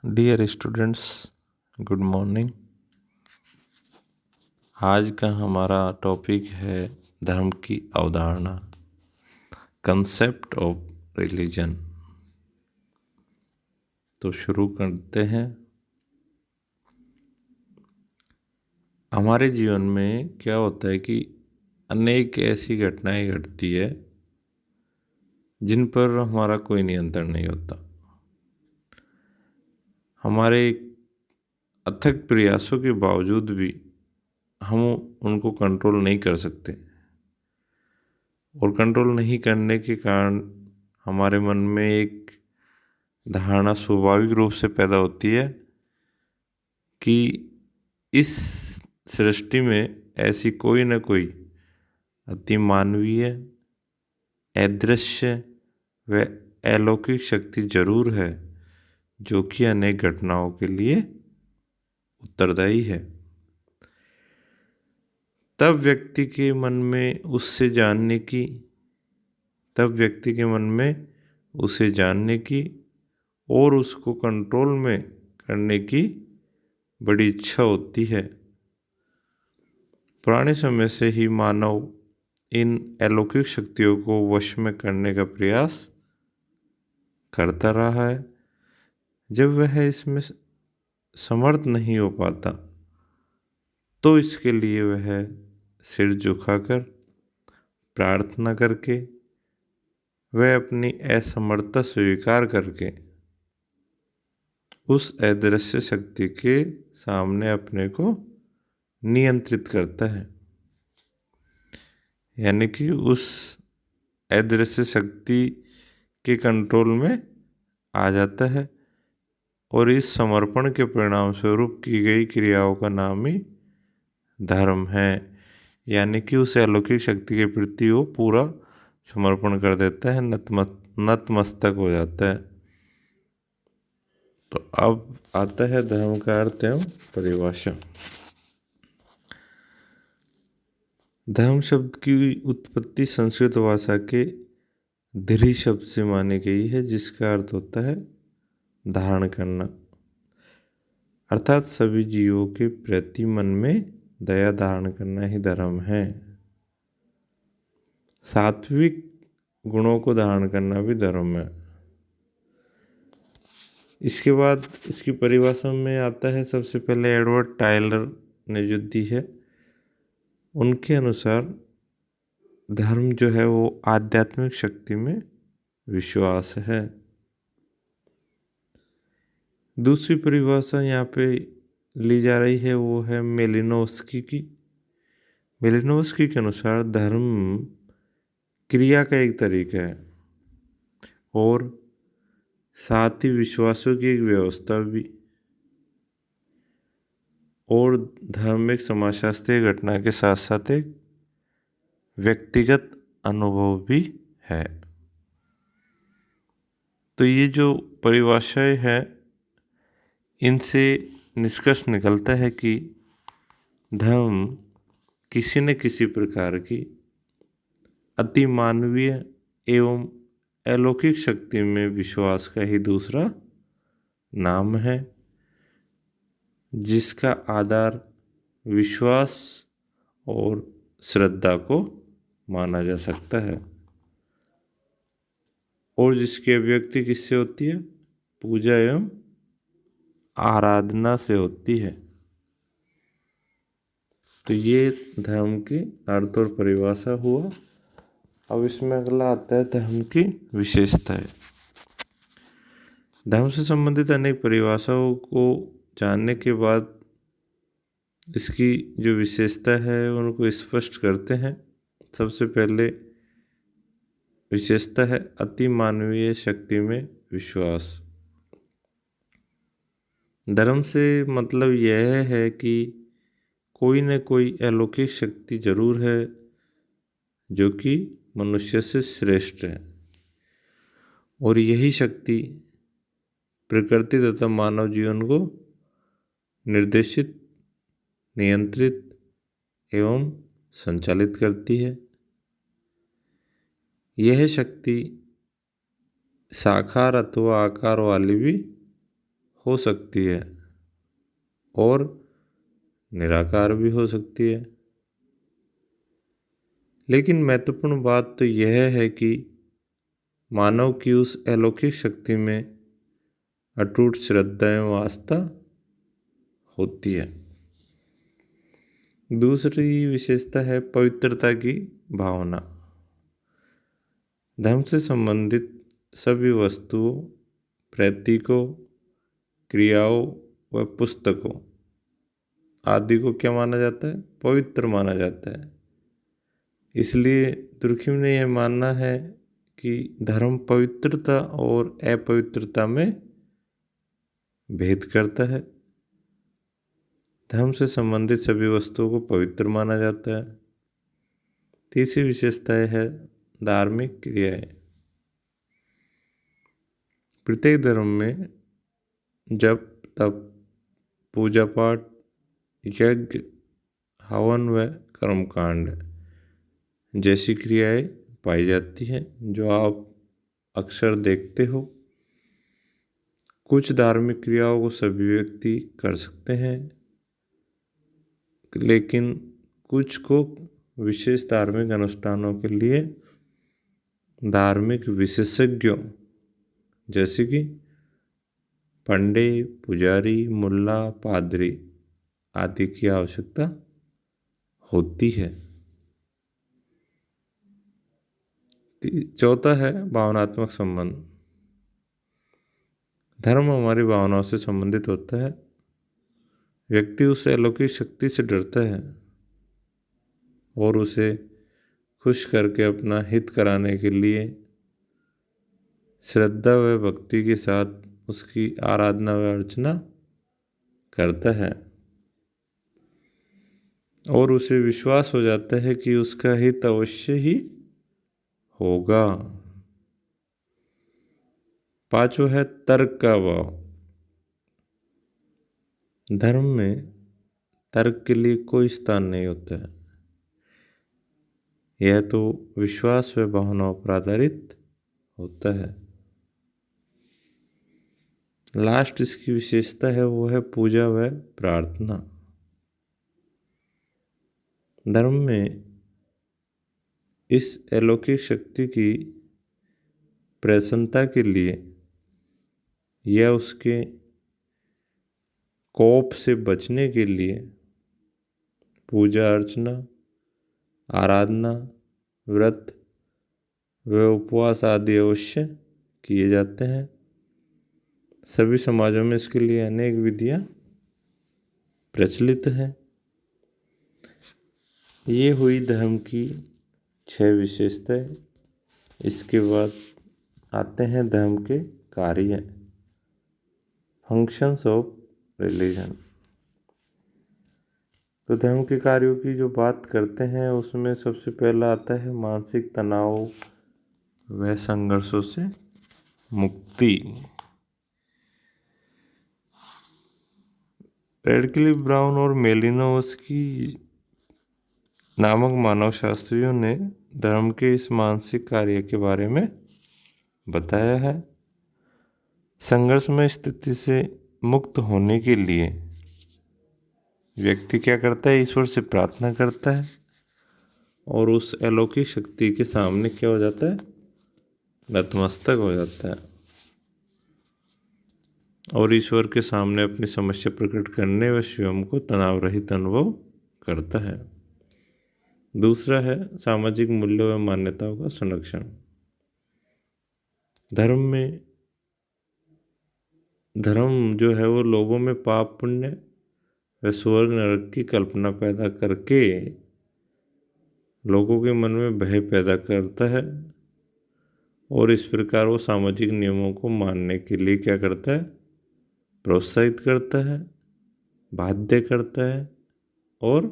Dear students, good morning. आज का हमारा टॉपिक है धर्म की अवधारणा, कंसेप्ट ऑफ रिलीजन। तो शुरू करते हैं। हमारे जीवन में क्या होता है कि अनेक ऐसी घटनाएं घटती है जिन पर हमारा कोई नियंत्रण नहीं होता। हमारे अथक प्रयासों के बावजूद भी हम उनको कंट्रोल नहीं कर सकते, और कंट्रोल नहीं करने के कारण हमारे मन में एक धारणा स्वाभाविक रूप से पैदा होती है कि इस सृष्टि में ऐसी कोई न कोई अति मानवीय, अदृश्य व अलौकिक शक्ति जरूर है जो कि अनेक घटनाओं के लिए उत्तरदायी है। तब व्यक्ति के मन में उसे जानने की और उसको कंट्रोल में करने की बड़ी इच्छा होती है। पुराने समय से ही मानव इन अलौकिक शक्तियों को वश में करने का प्रयास करता रहा है। जब वह इसमें समर्थ नहीं हो पाता तो इसके लिए वह सिर झुकाकर प्रार्थना करके वह अपनी असमर्थता स्वीकार करके उस अदृश्य शक्ति के सामने अपने को नियंत्रित करता है, यानी कि उस अदृश्य शक्ति के कंट्रोल में आ जाता है। और इस समर्पण के परिणाम स्वरूप की गई क्रियाओं का नाम ही धर्म है, यानी कि उस अलौकिक शक्ति के प्रति वो पूरा समर्पण कर देता है, नतमस्तक हो जाता है। तो अब आता है धर्म का अर्थ एवं परिभाषा। धर्म शब्द की उत्पत्ति संस्कृत भाषा के धीरी शब्द से मानी गई है, जिसका अर्थ होता है धारण करना, अर्थात सभी जीवों के प्रति मन में दया धारण करना ही धर्म है। सात्विक गुणों को धारण करना भी धर्म है। इसके बाद इसकी परिभाषा में आता है, सबसे पहले एडवर्ड टायलर ने जो दी है, उनके अनुसार धर्म जो है वो आध्यात्मिक शक्ति में विश्वास है। दूसरी परिभाषा यहाँ पे ली जा रही है, वो है मेलिनोव्स्की की। मेलिनोव्स्की के अनुसार धर्म क्रिया का एक तरीका है और साथ ही विश्वासों की एक व्यवस्था भी, और धर्म एक समाजशास्त्रीय घटना के साथ साथ एक व्यक्तिगत अनुभव भी है। तो ये जो परिभाषाएं हैं, इनसे निष्कर्ष निकलता है कि धर्म किसी न किसी प्रकार की अति मानवीय एवं अलौकिक शक्ति में विश्वास का ही दूसरा नाम है, जिसका आधार विश्वास और श्रद्धा को माना जा सकता है, और जिसकी अभिव्यक्ति किससे होती है? पूजा एवं आराधना से होती है। तो ये धर्म की अर्थ और परिभाषा हुआ। अब इसमें अगला आता है धर्म की विशेषताएं। धर्म से संबंधित अनेक परिभाषाओं को जानने के बाद इसकी जो विशेषता है उनको स्पष्ट करते हैं। सबसे पहले विशेषता है अति मानवीय शक्ति में विश्वास। धर्म से मतलब यह है कि कोई न कोई अलौकिक शक्ति जरूर है जो कि मनुष्य से श्रेष्ठ है, और यही शक्ति प्रकृति तथा मानव जीवन को निर्देशित, नियंत्रित एवं संचालित करती है। यह शक्ति साकार अथवा आकार वाली भी हो सकती है और निराकार भी हो सकती है। लेकिन महत्वपूर्ण बात तो यह है कि मानव की उस अलौकिक शक्ति में अटूट श्रद्धा एवं आस्था होती है। दूसरी विशेषता है पवित्रता की भावना। धर्म से संबंधित सभी वस्तुओं, प्रतीकों, क्रियाओं व पुस्तकों आदि को क्या माना जाता है? पवित्र माना जाता है। इसलिए तुर्की ने यह मानना है कि धर्म पवित्रता और अपवित्रता में भेद करता है। धर्म से संबंधित सभी वस्तुओं को पवित्र माना जाता है। तीसरी विशेषता है धार्मिक क्रियाएं। प्रत्येक धर्म में जप, तप, पूजा पाठ, यज्ञ, हवन व कर्मकांड जैसी क्रियाएं पाई जाती हैं, जो आप अक्सर देखते हो। कुछ धार्मिक क्रियाओं को सभी व्यक्ति कर सकते हैं, लेकिन कुछ को विशेष धार्मिक अनुष्ठानों के लिए धार्मिक विशेषज्ञों जैसे कि पंडित, पुजारी, मुल्ला, पादरी आदि की आवश्यकता होती है। चौथा है भावनात्मक संबंध। धर्म हमारी भावनाओं से संबंधित होता है। व्यक्ति उस अलौकिक शक्ति से डरता है और उसे खुश करके अपना हित कराने के लिए श्रद्धा व भक्ति के साथ उसकी आराधना व अर्चना करता है और उसे विश्वास हो जाता है कि उसका हित अवश्य ही होगा। पांचवा है तर्क का भाव। धर्म में तर्क के लिए कोई स्थान नहीं होता है। यह तो विश्वास व भावनाओं पर आधारित होता है। लास्ट इसकी विशेषता है वो है पूजा व प्रार्थना। धर्म में इस अलौकिक शक्ति की प्रसन्नता के लिए या उसके कोप से बचने के लिए पूजा अर्चना, आराधना, व्रत व उपवास आदि अवश्य किए जाते हैं। सभी समाजों में इसके लिए अनेक विधियां प्रचलित हैं। ये हुई धर्म की 6 विशेषताएं। इसके बाद आते हैं धर्म के कार्य, फंक्शंस ऑफ रिलीजन। तो धर्म के कार्यों की जो बात करते हैं उसमें सबसे पहला आता है मानसिक तनाव व संघर्षों से मुक्ति। रेडक्लिफ ब्राउन और मेलिनोवस्की नामक मानव शास्त्रियों ने धर्म के इस मानसिक कार्य के बारे में बताया है। संघर्षमय स्थिति से मुक्त होने के लिए व्यक्ति क्या करता है? ईश्वर से प्रार्थना करता है और उस अलौकिक शक्ति के सामने क्या हो जाता है? नतमस्तक हो जाता है और ईश्वर के सामने अपनी समस्या प्रकट करने व स्वयं को तनाव रहित अनुभव करता है। दूसरा है सामाजिक मूल्यों व मान्यताओं का संरक्षण। धर्म जो है वो लोगों में पाप पुण्य व स्वर्ग नरक की कल्पना पैदा करके लोगों के मन में भय पैदा करता है और इस प्रकार वो सामाजिक नियमों को मानने के लिए क्या करता है? प्रोत्साहित करता है, बाध्य करता है और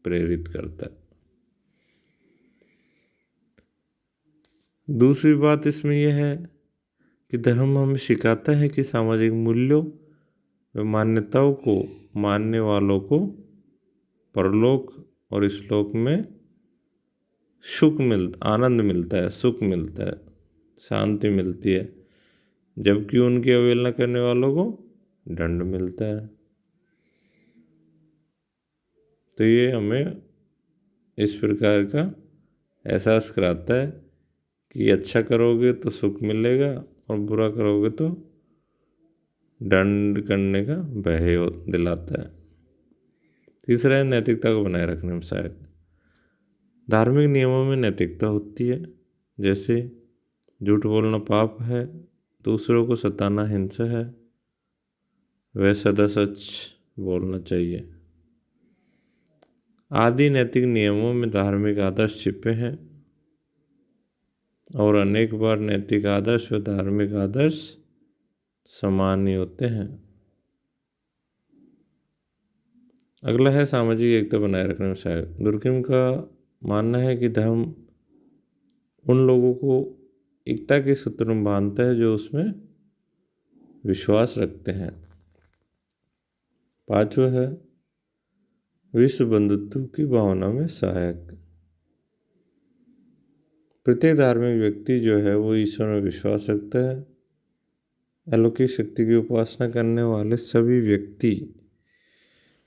प्रेरित करता है। दूसरी बात इसमें यह है कि धर्म हमें सिखाता है कि सामाजिक मूल्यों व मान्यताओं को मानने वालों को परलोक और इसलोक में आनंद मिलता है, सुख मिलता है, शांति मिलती है, जबकि उनकी अवहेलना करने वालों को दंड मिलता है। तो ये हमें इस प्रकार का एहसास कराता है कि अच्छा करोगे तो सुख मिलेगा और बुरा करोगे तो दंड करने का भय दिलाता है। तीसरा है नैतिकता को बनाए रखने में सहायक। धार्मिक नियमों में नैतिकता होती है, जैसे झूठ बोलना पाप है, दूसरों को सताना हिंसा है, वह सदा सच बोलना चाहिए। आदि नैतिक नियमों में धार्मिक आदर्श छिपे हैं और अनेक बार नैतिक आदर्श व धार्मिक आदर्श समान ही होते हैं। अगला है सामाजिक एकता बनाए रखने में सहायक। दुर्कहेम का मानना है कि धर्म उन लोगों को एकता के सूत्र में बांधता है जो उसमें विश्वास रखते हैं। पांचवा है विश्व बंधुत्व की भावना में सहायक। प्रत्येक धार्मिक व्यक्ति जो है वो ईश्वर में विश्वास रखता है। अलौकिक शक्ति की उपासना करने वाले सभी व्यक्ति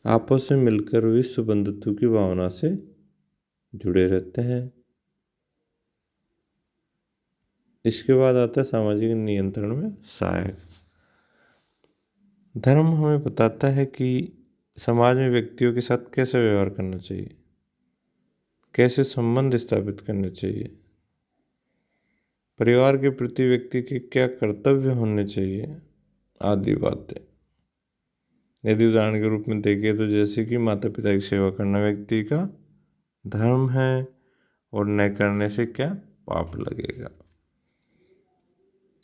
आपस में मिलकर विश्व बंधुत्व की भावना से जुड़े रहते हैं। इसके बाद आता है सामाजिक नियंत्रण में सहायक। धर्म हमें बताता है कि समाज में व्यक्तियों के साथ कैसे व्यवहार करना चाहिए, कैसे संबंध स्थापित करने चाहिए, परिवार के प्रति व्यक्ति के क्या कर्तव्य होने चाहिए आदि बातें। यदि उदाहरण के रूप में देखें तो जैसे कि माता पिता की सेवा करना व्यक्ति का धर्म है और न करने से क्या पाप लगेगा।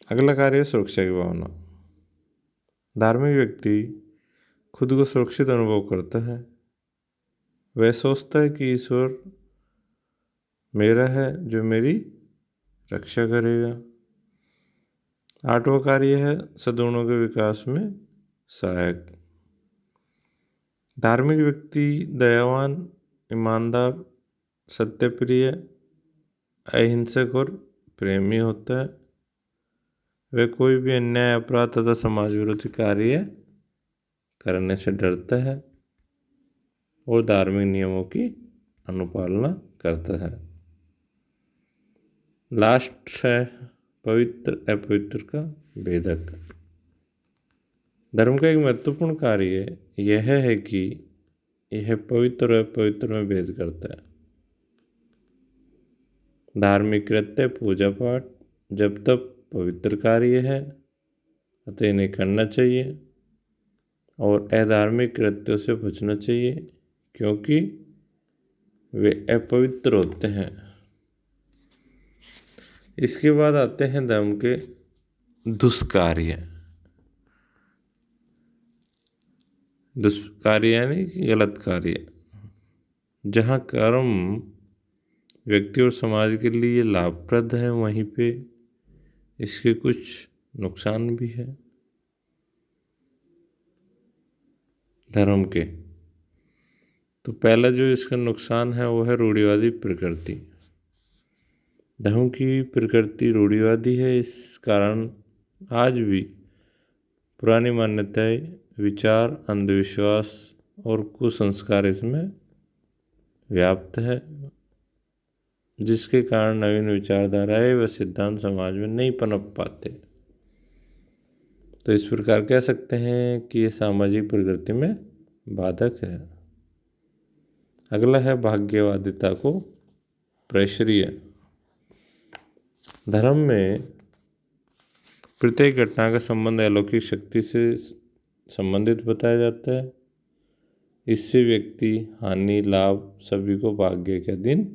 अगला कार्य है सुरक्षा की भावना। धार्मिक व्यक्ति खुद को सुरक्षित अनुभव करता है। वह सोचता है कि ईश्वर मेरा है जो मेरी रक्षा करेगा। आठवां कार्य है सद्गुणों के विकास में सहायक। धार्मिक व्यक्ति दयावान, ईमानदार, सत्यप्रिय, अहिंसक और प्रेमी होता है। वह कोई भी अन्याय, अपराध तथा समाज विरोधी कार्य करने से डरता है और धार्मिक नियमों की अनुपालना करता है। लास्ट है पवित्र अपवित्र का भेदक। धर्म का एक महत्वपूर्ण कार्य यह है कि यह पवित्र और अपवित्र में भेद करता है। धार्मिक कृत्य, पूजा पाठ जब तक पवित्र कार्य है अतः इन्हें करना चाहिए और अधार्मिक कृत्यों से बचना चाहिए क्योंकि वे अपवित्र होते हैं। इसके बाद आते हैं धर्म के दुष्कार्य। दुष्कार्य यानी कि गलत कार्य, जहाँ कर्म व्यक्ति और समाज के लिए लाभप्रद है वहीं पे इसके कुछ नुकसान भी है। धर्म के तो पहला जो इसका नुकसान है वो है रूढ़िवादी प्रकृति। धर्म की प्रकृति रूढ़िवादी है, इस कारण आज भी पुरानी मान्यताएं, विचार, अंधविश्वास और कुसंस्कार इसमें व्याप्त है, जिसके कारण नवीन विचारधाराएं व सिद्धांत समाज में नहीं पनप पाते। तो इस प्रकार कह सकते हैं कि ये सामाजिक प्रकृति में बाधक है। अगला है भाग्यवादिता को प्रश्रय। धर्म में प्रत्येक घटना का संबंध अलौकिक शक्ति से संबंधित बताया जाता है। इससे व्यक्ति हानि लाभ सभी को भाग्य के अधीन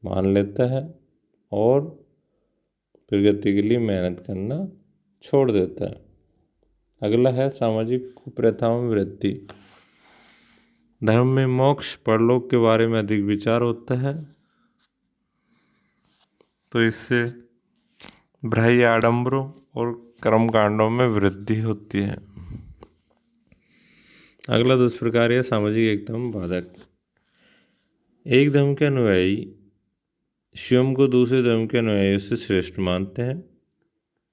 मान लेता है और प्रगति के लिए मेहनत करना छोड़ देता है। अगला है सामाजिक कुप्रथाओं में वृद्धि। धर्म में मोक्ष, परलोक के बारे में अधिक विचार होता है, तो इससे बाह्य आडंबरों और कर्मकांडों में वृद्धि होती है। अगला दुष्प्रकार है सामाजिक एकता में बाधक। एक धर्म के अनुयायी स्वयं को दूसरे धर्म के अनुयायियों से श्रेष्ठ मानते हैं,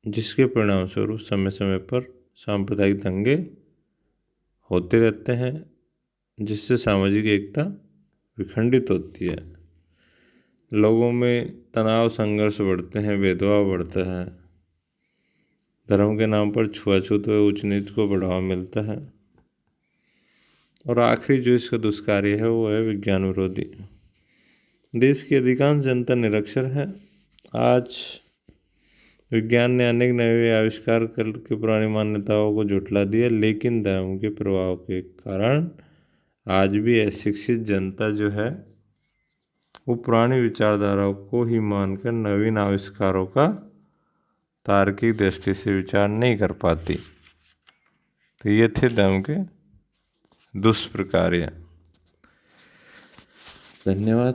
जिसके परिणाम स्वरूप समय समय पर सांप्रदायिक दंगे होते रहते हैं, जिससे सामाजिक एकता विखंडित होती है। लोगों में तनाव, संघर्ष बढ़ते हैं, भेदभाव बढ़ता है, धर्म के नाम पर छुआछूत व ऊंच नीच को बढ़ावा मिलता है। और आखिरी जो इसका दुष्कार्य है वो है विज्ञान विरोधी। देश की अधिकांश जनता निरक्षर है। आज विज्ञान ने अनेक नए आविष्कार करके पुरानी मान्यताओं को झुठला दिया, लेकिन धर्म के प्रभाव के कारण आज भी अशिक्षित जनता जो है वो पुरानी विचारधाराओं को ही मानकर नवीन आविष्कारों का तार्किक दृष्टि से विचार नहीं कर पाती। तो ये थे धर्म के दुष्प्रकार्य। धन्यवाद।